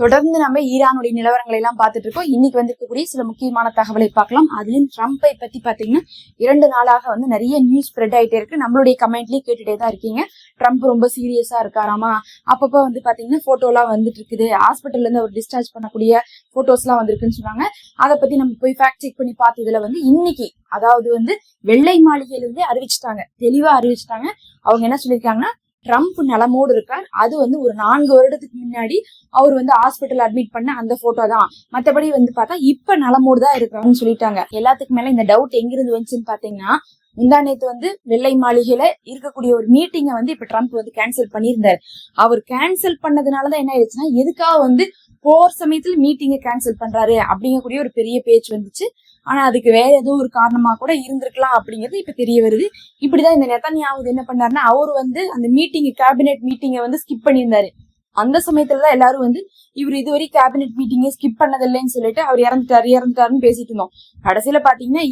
தொடர்ந்து நம்ம ஈரானுடைய நிலவரங்களை எல்லாம் பார்த்துட்டு இருக்கோம். இன்னைக்கு வந்திருக்கக்கூடிய சில முக்கியமான தகவலை பார்க்கலாம். அதுலயும் ட்ரம்பை பத்தி பாத்தீங்கன்னா 2 நாளாக வந்து நிறைய நியூஸ் ஸ்ப்ரெட் ஆயிட்டே இருக்கு. நம்மளுடைய கமெண்ட்லயே கேட்டுட்டே தான் இருக்கீங்க. ட்ரம்ப் ரொம்ப சீரியஸா இருக்காராமா, அப்பப்ப வந்து பாத்தீங்கன்னா போட்டோ எல்லாம் வந்துட்டு இருக்குது, ஹாஸ்பிட்டல்ல இருந்து அவர் டிஸ்சார்ஜ் பண்ணக்கூடிய போட்டோஸ் எல்லாம் வந்திருக்குன்னு சொன்னாங்க. அதை பத்தி நம்ம போய் ஃபேக்ட் செக் பண்ணி பார்த்ததுல வந்து இன்னைக்கு அதாவது வந்து வெள்ளை மாளிகையிலிருந்து அறிவிச்சுட்டாங்க, தெளிவா அறிவிச்சுட்டாங்க. அவங்க என்ன சொல்லியிருக்காங்கன்னா, ட்ரம்ப் நலமோடு இருக்கார். அது வந்து ஒரு 4 வருடத்துக்கு முன்னாடி அவர் வந்து ஹாஸ்பிட்டல் அட்மிட் பண்ண அந்த போட்டோ தான். மற்றபடி வந்து பார்த்தா இப்ப நலமோடு தான் இருக்காருன்னு சொல்லிட்டாங்க. எல்லாத்துக்கு மேல இந்த டவுட் எங்கிருந்து வந்துச்சுன்னு பாத்தீங்கன்னா, முந்தா நேத்து வந்து வெள்ளை மாளிகையில இருக்கக்கூடிய ஒரு மீட்டிங்கை வந்து இப்ப ட்ரம்ப் வந்து கேன்சல் பண்ணியிருந்தாரு. அவர் கேன்சல் பண்ணதுனாலதான் என்ன ஆயிடுச்சுன்னா, எதுக்காக வந்து போர் சமயத்துல மீட்டிங்கை கேன்சல் பண்றாரு அப்படிங்கக்கூடிய ஒரு பெரிய பேச்சு வந்துச்சு. ஆனா அதுக்கு வேற ஏதோ ஒரு காரணமா கூட இருந்திருக்கலாம் அப்படிங்கிறது இப்ப தெரிய வருது. இப்படிதான் இந்த நெத்தன்யாஹூ என்ன பண்ணாருன்னா, அவர் வந்து அந்த மீட்டிங் கேபினெட் மீட்டிங்கை வந்து ஸ்கிப் பண்ணியிருந்தாரு. அந்த சமயத்துலதான் எல்லாரும் வந்து இவர் இதுவரை கேபினெட் மீட்டிங்கை ஸ்கிப் பண்ணதில்லைன்னு சொல்லிட்டு அவர் இறந்துட்டாருன்னு பேசிட்டு இருந்தோம். கடைசியில பாத்தீங்கன்னா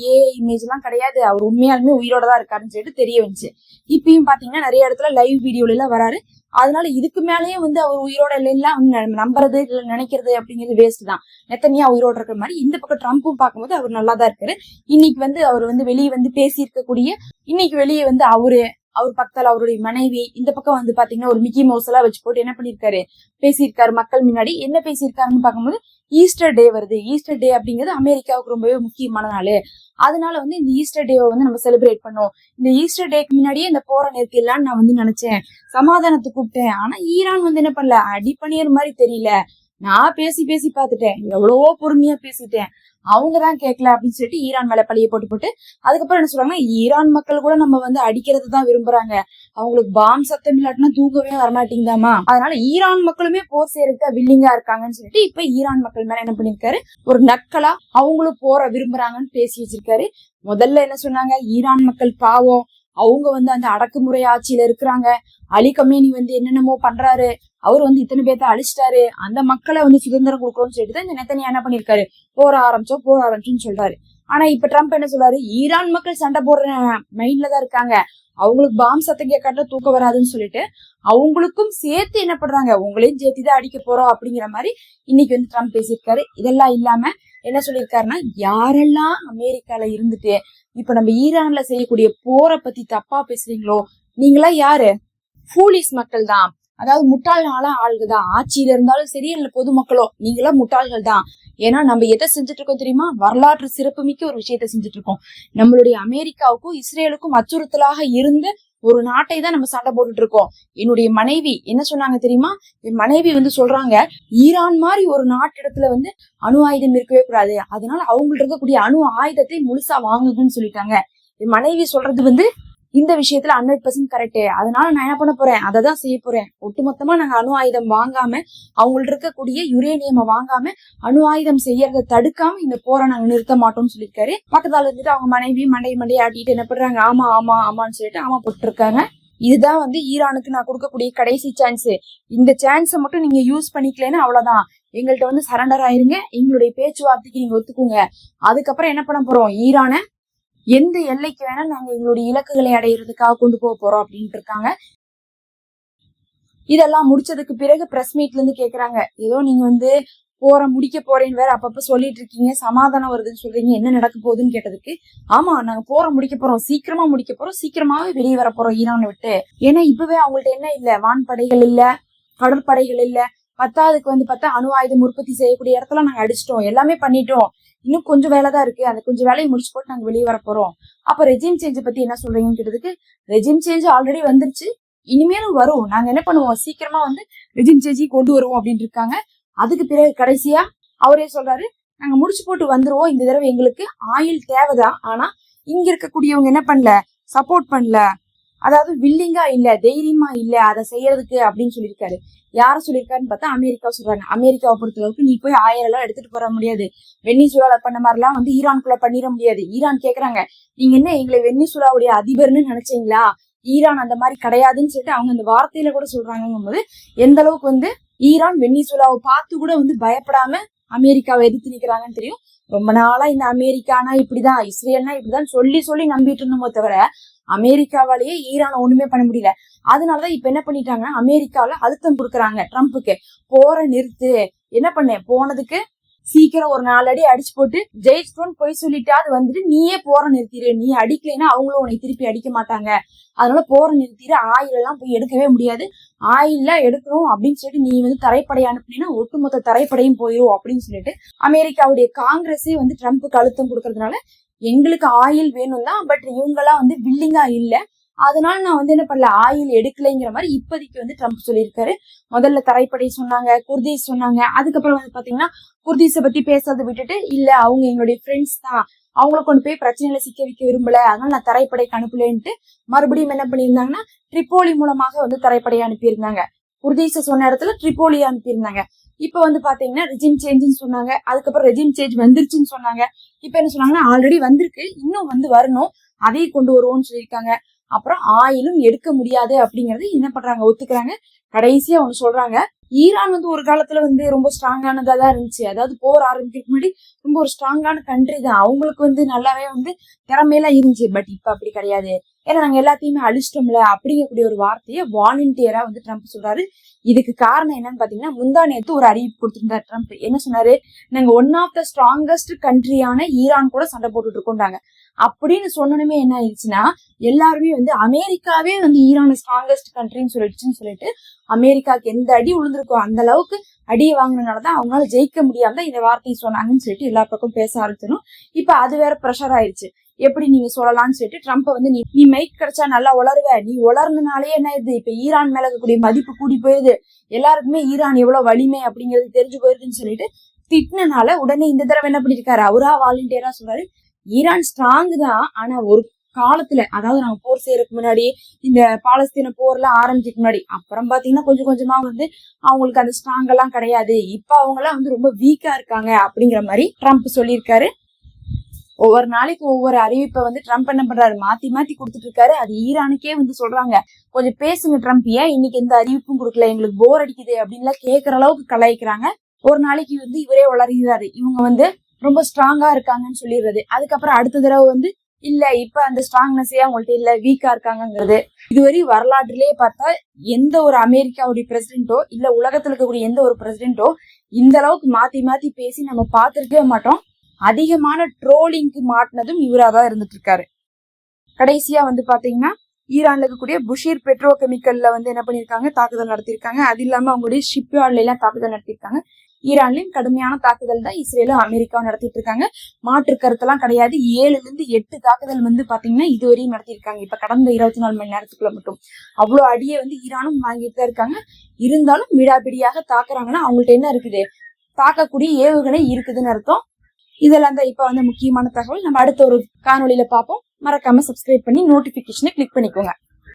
இமேஜ் எல்லாம் கிடையாது, அவர் உண்மையாலுமே உயிரோட தான் இருக்காருன்னு சொல்லிட்டு தெரிய வந்துச்சு. இப்பயும் பாத்தீங்கன்னா நிறைய இடத்துல லைவ் வீடியோல எல்லாம் வராரு. அதனால இதுக்கு மேலேயே வந்து அவர் உயிரோட எல்லாம் நம்புறது இல்ல நினைக்கிறது அப்படிங்கிறது வேஸ்ட் தான். நெத்தன்யாஹூ உயிரோட இருக்கிற மாதிரி இந்த பக்கம் ட்ரம்ப்பும் பார்க்கும்போது அவர் நல்லா தான் இருக்காரு. இன்னைக்கு வந்து அவர் வந்து வெளியே வந்து பேசி இருக்கக்கூடிய, இன்னைக்கு வெளியே வந்து அவர் பக்கத்துல அவருடைய மனைவி, இந்த பக்கம் வந்து பாத்தீங்கன்னா ஒரு மிக்கி மவுஸ் எல்லாம் வச்சு போட்டு என்ன பண்ணிருக்காரு, பேசியிருக்காரு மக்கள் முன்னாடி. என்ன பேசியிருக்காருன்னு பார்க்கும்போது, ஈஸ்டர் டே வருது, ஈஸ்டர் டே அப்படிங்கிறது அமெரிக்காவுக்கு ரொம்பவே முக்கியமான நாள். அதனால வந்து இந்த ஈஸ்டர் டேவை வந்து நம்ம செலிப்ரேட் பண்ணோம். இந்த ஈஸ்டர் டேக்கு முன்னாடியே இந்த போரை நிறுத்திடலான்னு நான் வந்து நினைச்சேன், சமாதானத்தை கூப்பிட்டேன். ஆனா ஈரான் வந்து என்ன பண்ணல, அடி பண்ணிற மாதிரி தெரியல. நான் பேசி பார்த்துட்டேன், எவ்வளவோ பொறுமையா பேசிட்டேன், அவங்கதான் கேட்கல அப்படின்னு சொல்லிட்டு ஈரான் மேல பழிய போட்டு அதுக்கப்புறம் என்ன சொல்றாங்கன்னா, ஈரான் மக்கள் கூட நம்ம வந்து அடிக்கிறது தான் விரும்புறாங்க, அவங்களுக்கு பாம் சத்தம் இல்லாட்டினா தூக்கவே வரமாட்டேங்குதாமா, அதனால ஈரான் மக்களுமே போர் செய்யறதுக்கு வில்லிங்கா இருக்காங்கன்னு சொல்லிட்டு இப்ப ஈரான் மக்கள் மேல என்ன பண்ணிருக்காரு, ஒரு நக்கலா அவங்களும் போற விரும்புறாங்கன்னு பேசி வச்சிருக்காரு. முதல்ல என்ன சொன்னாங்க, ஈரான் மக்கள் பாவம், அவங்க வந்து அந்த அடக்குமுறை ஆட்சியில இருக்கிறாங்க, அலி கமேனி வந்து என்னென்னமோ பண்றாரு, அவர் வந்து இத்தனை பேர்த்த அழிச்சிட்டாரு, அந்த மக்களை வந்து சுதந்திரம் கொடுக்கணும்னு சொல்லிட்டு தான் இந்த நெத்தன்யாஹூ என்ன பண்ணிருக்காரு, போற ஆரம்பிச்சோன்னு சொல்றாரு. ஆனா இப்ப ட்ரம்ப் என்ன சொல்றாரு, ஈரான் மக்கள் சண்டை போடுற மைண்ட்ல தான் இருக்காங்க, அவங்களுக்கு பாம் சத்தம் கேட்காட்ட தூக்கம் வராதுன்னு சொல்லிட்டு அவங்களுக்கும் சேர்த்து என்ன பண்றாங்க, உங்களையும் சேர்த்துதான் அடிக்க போறோம் அப்படிங்கிற மாதிரி இன்னைக்கு வந்து ட்ரம்ப் பேசியிருக்காரு. இதெல்லாம் இல்லாம என்ன சொல்லியிருக்காருன்னா, யாரெல்லாம் அமெரிக்கால இருந்துட்டு இப்ப நம்ம ஈரான்ல செய்யக்கூடிய போரை பத்தி தப்பா பேசுறீங்களோ, நீங்களா யாரு, ஃபூலிஸ் மக்கள் தான், அதாவது முட்டாளான ஆள்கள் தான். ஆட்சியில இருந்தாலும் சரி இல்ல பொதுமக்களோ, நீங்களாம் முட்டாள்கள் தான். ஏன்னா நம்ம எதை செஞ்சுட்டு இருக்கோம் தெரியுமா, வரலாற்று சிறப்புமிக்க ஒரு விஷயத்த செஞ்சுட்டு இருக்கோம். நம்மளுடைய அமெரிக்காவுக்கும் இஸ்ரேலுக்கும் அச்சுறுத்தலாக இருந்த ஒரு நாட்டை தான் நம்ம சண்டை போட்டுட்டு இருக்கோம். என்னுடைய மனைவி என்ன சொன்னாங்க தெரியுமா, என் மனைவி வந்து சொல்றாங்க, ஈரான் மாதிரி ஒரு நாட்டிடத்துல வந்து அணு ஆயுதம் இருக்கவே கூடாது, அதனால அவங்கள்ட்ட இருக்கக்கூடிய அணு ஆயுதத்தை முழுசா வாங்குங்கன்னு சொல்லிட்டாங்க. என் மனைவி சொல்றது வந்து இந்த விஷயத்துல 100% கரெக்ட். அதனால நான் என்ன பண்ண போறேன், அதை தான் செய்ய போறேன். ஒட்டுமொத்தமா நாங்க அணு ஆயுதம் வாங்காம, அவங்கள்ட்ட இருக்கக்கூடிய யுரேனியமை வாங்காம, அணு ஆயுதம் செய்யறதை தடுக்காம இந்த போரை நாங்க நிறுத்த மாட்டோம்னு சொல்லியிருக்காரு. பக்கத்தால இருந்துட்டு அவங்க மனைவியும் மண்டையை ஆட்டிட்டு என்ன பண்றாங்க, ஆமான்னு சொல்லிட்டு ஆமா போட்டுருக்காங்க. இதுதான் வந்து ஈரானுக்கு நான் கொடுக்கக்கூடிய கடைசி சான்ஸ். இந்த சான்ஸை மட்டும் நீங்க யூஸ் பண்ணிக்கலன்னா அவ்வளவுதான், எங்கள்கிட்ட வந்து சரண்டர் ஆயிருங்க, எங்களுடைய பேச்சுவார்த்தைக்கு நீங்க ஒத்துக்குங்க, அதுக்கப்புறம் என்ன பண்ண போறோம், ஈரானை எந்த எல்லைக்கு வேணா நாங்க எங்களுடைய இலக்குகளை அடையிறதுக்காக கொண்டு போறோம் அப்படின்ட்டு இருக்காங்க. இதெல்லாம் முடிச்சதுக்கு பிறகு பிரஸ் மீட்ல இருந்து கேக்குறாங்க, ஏதோ நீங்க வந்து போற முடிக்க போறேன்னு வேற அப்பப்ப சொல்லிட்டு இருக்கீங்க, சமாதானம் வருதுன்னு சொல்றீங்க, என்ன நடக்க போகுதுன்னு கேட்டதுக்கு, ஆமா நாங்க போற முடிக்க போறோம், சீக்கிரமா முடிக்க போறோம், சீக்கிரமாவே வெளியே வர போறோம் ஈரானை விட்டு. ஏன்னா இப்பவே அவங்கள்ட்ட என்ன இல்ல, வான்படைகள் இல்ல, கடற்படைகள் இல்ல, பத்தாவதுக்கு வந்து பார்த்தா அணு ஆயுதம் உற்பத்தி செய்யக்கூடிய இடத்துல நாங்க அடிச்சிட்டோம், எல்லாமே பண்ணிட்டோம், இன்னும் கொஞ்சம் வேலைதான் இருக்கு, அந்த கொஞ்சம் வேலையை முடிச்சு போட்டு நாங்க வெளியே வர போறோம். அப்ப ரெஜிம் சேஞ்ச் பத்தி என்ன சொல்றீங்கன்னு கேட்டதுக்கு, ரெஜிம் சேஞ்ச் ஆல்ரெடி வந்துருச்சு, இனிமேலும் வரும், நாங்க என்ன பண்ணுவோம், சீக்கிரமா வந்து ரெஜிம் சேஞ்சையும் கொண்டு வருவோம் அப்படின்னு இருக்காங்க. அதுக்கு பிறகு கடைசியா அவரே சொல்றாரு, நாங்க முடிச்சு போட்டு வந்துருவோம், இந்த தடவை எங்களுக்கு ஆயில் தேவைதான், ஆனா இங்க இருக்கக்கூடியவங்க என்ன பண்ணல, சப்போர்ட் பண்ணல, அதாவது வில்லிங்கா இல்ல, தைரியமா இல்ல அதை செய்யறதுக்கு அப்படின்னு சொல்லியிருக்காரு. யார சொல்லியிருக்காருன்னு பார்த்தா அமெரிக்கா சொல்றாங்க. அமெரிக்காவை பொறுத்த அளவுக்கு நீ போய் 1000 எல்லாம் எடுத்துட்டு போற முடியாது, வெனிசுலால பண்ண மாதிரிலாம் வந்து ஈரான்குள்ள பண்ணிட முடியாது. ஈரான் கேக்குறாங்க, நீங்க என்ன எங்களை வெனிசுலாவுடைய அதிபர்னு நினைச்சீங்களா, ஈரான் அந்த மாதிரி கிடையாதுன்னு சொல்லிட்டு அவங்க அந்த வார்த்தையில கூட சொல்றாங்கும் போது எந்த அளவுக்கு வந்து ஈரான் வெனிசுலாவை பார்த்து கூட வந்து பயப்படாம அமெரிக்காவை எதிர்த்து நிக்கிறாங்கன்னு தெரியும். ரொம்ப நாளா இந்த அமெரிக்கானா இப்படிதான், இஸ்ரேல்னா இப்படிதான் சொல்லி சொல்லி நம்பிட்டு இருந்தோமோ தவிர அமெரிக்காவாலேயே ஈரானை ஒண்ணுமே பண்ண முடியல. அதனாலதான் இப்ப என்ன பண்ணிட்டாங்கன்னா அமெரிக்காவில அழுத்தம் கொடுக்குறாங்க ட்ரம்ப்புக்கு, போற நிறுத்து, என்ன பண்ண போனதுக்கு சீக்கிரம் ஒரு 4 அடி அடிச்சு போட்டு ஜெயிச்சிட்டோன்னு போய் சொல்லிட்டு அது வந்துட்டு நீயே போற நிறுத்திடு, நீ அடிக்கலைன்னா அவங்களும் உன்னை திருப்பி அடிக்க மாட்டாங்க, அதனால போற நிறுத்திடு, ஆயில் எல்லாம் போய் எடுக்கவே முடியாது, ஆயில்ல எடுக்கணும் அப்படின்னு சொல்லிட்டு நீ வந்து தரைப்படை அனுப்புனீங்கன்னா ஒட்டுமொத்த தரைப்படையும் போயிடும் அப்படின்னு சொல்லிட்டு அமெரிக்காவுடைய காங்கிரஸே வந்து ட்ரம்ப்புக்கு அழுத்தம் கொடுக்கறதுனால எங்களுக்கு ஆயில் வேணும் தான், பட் இவங்கெல்லாம் வந்து வில்லிங்கா இல்ல, அதனால நான் வந்து என்ன பண்ணல ஆயில் எடுக்கலைங்கிற மாதிரி இப்போதைக்கு வந்து ட்ரம்ப் சொல்லியிருக்காரு. முதல்ல தரைப்படை சொன்னாங்க, குர்தீஸ் சொன்னாங்க, அதுக்கப்புறம் வந்து பாத்தீங்கன்னா குர்தீஸை பத்தி பேசுறதை விட்டுட்டு இல்ல அவங்க எங்களுடைய ஃப்ரெண்ட்ஸ் தான், அவங்கள கொண்டு போய் பிரச்சனையில சிக்க வைக்க விரும்பல, அதனால நான் தரைப்படைக்கு அனுப்பலன்ட்டு மறுபடியும் என்ன பண்ணியிருந்தாங்கன்னா ட்ரிப்போலி மூலமாக வந்து தரைப்படையை அனுப்பியிருந்தாங்க. குர்தீஸை சொன்ன இடத்துல ட்ரிப்போலியை அனுப்பியிருந்தாங்க. இப்ப வந்து பாத்தீங்கன்னா ரெஜிம் சேஞ்சுன்னு சொன்னாங்க, அதுக்கப்புறம் ரெஜிம் சேஞ்ச் வந்துருச்சுன்னு சொன்னாங்க. இப்ப என்ன சொன்னாங்கன்னா ஆல்ரெடி வந்திருக்கு, இன்னும் வந்து வரணும், அதையும் கொண்டு வருவோம்னு சொல்லியிருக்காங்க. அப்புறம் ஆயிலும் எடுக்க முடியாது அப்படிங்கறது என்ன பண்றாங்க ஒத்துக்கிறாங்க. கடைசியா ஒண்ணு சொல்றாங்க, ஈரான் வந்து ஒரு காலத்துல வந்து ரொம்ப ஸ்ட்ராங்கானதா தான் இருந்துச்சு, அதாவது போர் ஆரம்பிக்கிறதுக்கு முன்னாடி ரொம்ப ஒரு ஸ்ட்ராங்கான கண்ட்ரி தான், அவங்களுக்கு வந்து நல்லாவே வந்து திறமையெல்லாம் இருந்துச்சு. பட் இப்ப அப்படி கிடையாது, ஏன்னா நாங்க எல்லாத்தையுமே அழிச்சிட்டோம்ல அப்படிங்கக்கூடிய ஒரு வார்த்தையை வாலண்டியரா வந்து ட்ரம்ப் சொல்றாரு. இதுக்கு காரணம் என்னன்னு பாத்தீங்கன்னா முந்தா நேத்து ஒரு அறிவிப்பு கொடுத்திருந்தாரு ட்ரம்ப். என்ன சொன்னாரு, நாங்க ஒன் ஆஃப் த ஸ்ட்ராங்கஸ்ட் கண்ட்ரியான ஈரான் கூட சண்டை போட்டுட்டு இருக்கோம்டாங்க. அப்படின்னு சொன்னனுமே என்ன ஆயிடுச்சுன்னா எல்லாருமே வந்து அமெரிக்காவே வந்து ஈரான் ஸ்ட்ராங்கஸ்ட் கண்ட்ரின்னு சொல்லிட்டு அமெரிக்காவுக்கு எந்த அடி விழுந்திருக்கோ அந்த அளவுக்கு அடியை வாங்கினதுனாலதான் அவங்களால ஜெயிக்க முடியாம இந்த வார்த்தையை சொன்னாங்கன்னு சொல்லிட்டு எல்லா பக்கம் பேச ஆரம்பிச்சிடும். இப்ப அது வேற ப்ரெஷர் ஆயிடுச்சு, எப்படி நீங்க சொல்லலாம்னு சொல்லிட்டு ட்ரம்ப் வந்து நீ மைக் கிடைச்சா நல்லா உளருவ, நீ உளர்ந்தனாலே என்ன ஆயிடுது, இப்ப ஈரான் மேல இருக்கக்கூடிய மதிப்பு கூடி போயிருது, எல்லாருக்குமே ஈரான் எவ்வளவு வலிமை அப்படிங்கிறது தெரிஞ்சு போயிருதுன்னு சொல்லிட்டு திட்டினால உடனே இந்த தடவை என்ன பண்ணிருக்காரு, அவரா வாலண்டியரா சொல்றாரு, ஈரான் ஸ்ட்ராங் தான், ஆனா ஒரு காலத்துல அதாவது நாங்க போர் செய்யறதுக்கு முன்னாடி இந்த பாலஸ்தீன போர்ல ஆரம்பிச்சுக்கு முன்னாடி அப்புறம் பாத்தீங்கன்னா கொஞ்சம் கொஞ்சமா வந்து அவங்களுக்கு அந்த ஸ்ட்ராங் எல்லாம் கிடையாது, இப்ப அவங்க எல்லாம் வந்து ரொம்ப வீக்கா இருக்காங்க அப்படிங்கிற மாதிரி ட்ரம்ப் சொல்லியிருக்காரு. ஒவ்வொரு நாளைக்கு ஒவ்வொரு அறிவிப்பை வந்து ட்ரம்ப் என்ன பண்றாரு மாத்தி மாத்தி கொடுத்துட்டு இருக்காரு. அது ஈரானுக்கே வந்து சொல்றாங்க, கொஞ்சம் பேசுங்க ட்ரம்ப், ஏன் இன்னைக்கு எந்த அறிவிப்பும் கொடுக்கல, எங்களுக்கு போர் அடிக்குது அப்படின்லாம் கேட்கற அளவுக்கு கலாய்க்கிறாங்க. ஒரு நாளைக்கு வந்து இவரே வளர்கிறாரு, இவங்க வந்து ரொம்ப ஸ்ட்ராங்கா இருக்காங்கன்னு சொல்லிடுறது, அதுக்கப்புறம் அடுத்த தடவை வந்து இல்ல இப்ப அந்த ஸ்ட்ராங்னஸே அவங்கள்ட்ட இல்ல வீக்கா இருக்காங்கிறது. இதுவரை வரலாற்றிலேயே பார்த்தா எந்த ஒரு அமெரிக்காவுடைய பிரசிடென்ட்டோ இல்ல உலகத்துல இருக்கக்கூடிய எந்த ஒரு பிரசிடென்ட்டோ இந்த அளவுக்கு மாத்தி மாத்தி பேசி நம்ம பார்த்திருக்கவே மாட்டோம். அதிகமான ட்ரோலிங்க்கு மாட்டினதும் இவராதான் இருந்துட்டு இருக்காரு. கடைசியா வந்து பாத்தீங்கன்னா ஈரான்ல இருக்கக்கூடிய புஷீர் பெட்ரோ கெமிக்கல்ல வந்து என்ன பண்ணிருக்காங்க, தாக்குதல் நடத்திருக்காங்க. அது இல்லாம அவங்களுடைய ஷிப்யார்ட்ல எல்லாம் தாக்குதல் நடத்திருக்காங்க. ஈரான்லயும் கடுமையான தாக்குதல் தான் இஸ்ரேலும் அமெரிக்காவும் நடத்திட்டு இருக்காங்க, மாற்று கருத்தெல்லாம் கிடையாது. 7 தாக்குதல் வந்து பாத்தீங்கன்னா இதுவரையும் நடத்திருக்காங்க. இப்ப கடந்த 24 மணி நேரத்துக்குள்ள மட்டும் அவ்வளவு அடியை வந்து ஈரானும் வாங்கிட்டு தான் இருக்காங்க. இருந்தாலும் விடாபிடியாக தாக்குறாங்கன்னா அவங்கள்ட்ட என்ன இருக்குது, தாக்கக்கூடிய ஏவுகணை இருக்குதுன்னு அர்த்தம். இதெல்லாம் தான் இப்ப வந்து முக்கியமான தகவல். நம்ம அடுத்த ஒரு காணொலியில பார்ப்போம். மறக்காம சப்ஸ்கிரைப் பண்ணி நோட்டிபிகேஷனை கிளிக் பண்ணிக்கோங்க.